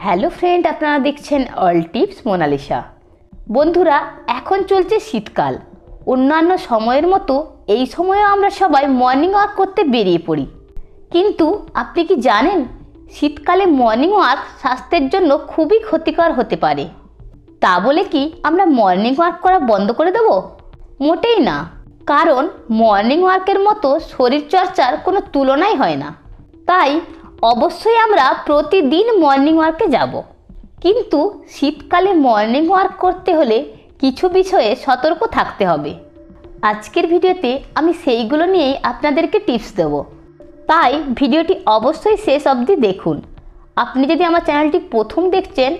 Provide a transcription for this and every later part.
Hello friend, আপনারা দেখছেন all tips Mona Lisa. বন্ধুরা, এখন চলছে শীতকাল। অন্যান্য সময়ের মতো এই সময়েও আমরা সবাই মর্নিং ওয়াক করতে বেরিয়ে পড়ি। কিন্তু আপনি কি জানেন, শীতকালে মর্নিং ওয়াক স্বাস্থ্যের জন্য খুবই ক্ষতিকর হতে পারে। তা বলে কি আমরা মর্নিং ওয়াক করা বন্ধ করে দেব? মোটেই না। কারণ মর্নিং ওয়াকের মতো শরীরচর্চার কোনো তুলনাই হয় না। তাই অবশ্যই আমরা প্রতিদিন মর্নিং ওয়াকে যাব। কিন্তু শীতকালে মর্নিং ওয়াক করতে হলে কিছু বিষয়ে সতর্ক থাকতে হবে। আজকের ভিডিওতে আমি সেইগুলো নিয়েই আপনাদেরকে টিপস দেব। তাই ভিডিওটি অবশ্যই শেষ অবধি দেখুন। আপনি যদি আমার চ্যানেলটি প্রথম দেখছেন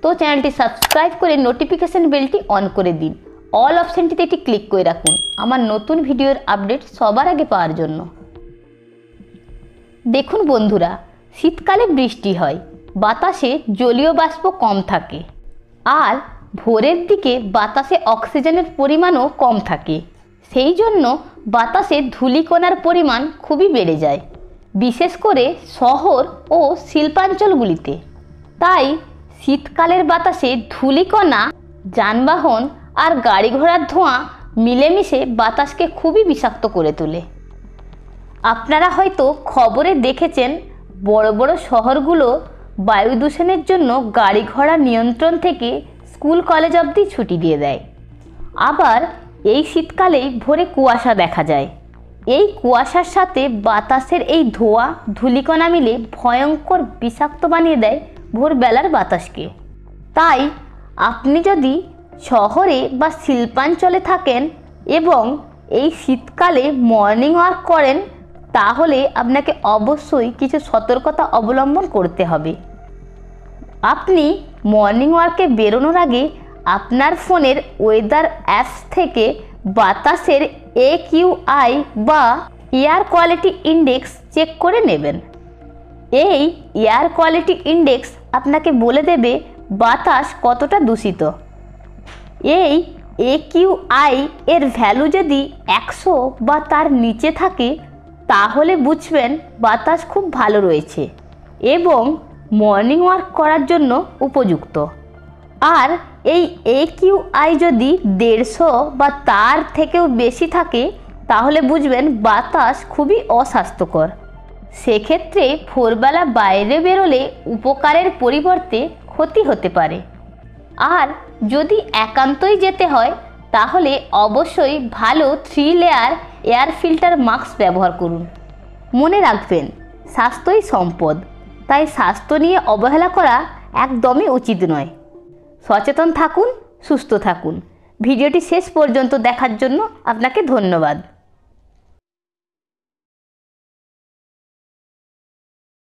তো চ্যানেলটি সাবস্ক্রাইব করে নোটিফিকেশান বেলটি অন করে দিন। অল অপশানটিতে এটি ক্লিক করে রাখুন আমার নতুন ভিডিওর আপডেট সবার আগে পাওয়ার জন্য। দেখুন বন্ধুরা, শীতকালে বৃষ্টি হয়, বাতাসে জলীয় বাষ্প কম থাকে, আর ভোরের দিকে বাতাসে অক্সিজেনের পরিমাণও কম থাকে। সেই জন্য বাতাসে ধূলিকণার পরিমাণ খুবই বেড়ে যায়, বিশেষ করে শহর ও শিল্পাঞ্চলগুলিতে। তাই শীতকালের বাতাসে ধূলিকণা, যানবাহন আর গাড়ি ঘোড়ার ধোঁয়া মিলেমিশে বাতাসকে খুবই বিষাক্ত করে তোলে। আপনারা হয়তো খবরে দেখেছেন, বড় বড় শহরগুলো বায়ু দূষণের জন্য গাড়ি ঘোড়া নিয়ন্ত্রণ থেকে স্কুল কলেজ অবধি ছুটি দিয়ে দেয়। আবার এই শীতকালেই ভোরে কুয়াশা দেখা যায়। এই কুয়াশার সাথে বাতাসের এই ধোঁয়া ধূলিকণা মিলে ভয়ঙ্কর বিষাক্ত বানিয়ে দেয় ভোরবেলার বাতাসকে। তাই আপনি যদি শহরে বা শিল্পাঞ্চলে থাকেন এবং এই শীতকালে মর্নিং ওয়াক করেন, তাহলে আপনাকে অবশ্যই কিছু সতর্কতা অবলম্বন করতে হবে। আপনি মর্নিং ওয়াকে বেরোনোর আগে আপনার ফোনের ওয়েদার অ্যাপস থেকে বাতাসের AQI বা এয়ার কোয়ালিটি ইন্ডেক্স চেক করে নেবেন। এই এয়ার কোয়ালিটি ইন্ডেক্স আপনাকে বলে দেবে বাতাস কতটা দূষিত। এই AQI এর ভ্যালু যদি 100 বা তার নিচে থাকে, তাহলে বুঝবেন বাতাস খুব ভালো রয়েছে এবং মর্নিং ওয়াক করার জন্য উপযুক্ত। আর এই AQI যদি 150 বা তার থেকেও বেশি থাকে, তাহলে বুঝবেন বাতাস খুবই অস্বাস্থ্যকর। সেক্ষেত্রে ভোরবেলা বাইরে বেরোলে উপকারের পরিবর্তে ক্ষতি হতে পারে। আর যদি একান্তই যেতে হয়, তাহলে অবশ্যই ভালো 3 লেয়ার এয়ার ফিল্টার মাস্ক ব্যবহার করুন। মনে রাখবেন, স্বাস্থ্যই সম্পদ, তাই স্বাস্থ্য নিয়ে অবহেলা করা একদমই উচিত নয়। সচেতন থাকুন, সুস্থ থাকুন। ভিডিওটি শেষ পর্যন্ত দেখার জন্য আপনাকে ধন্যবাদ।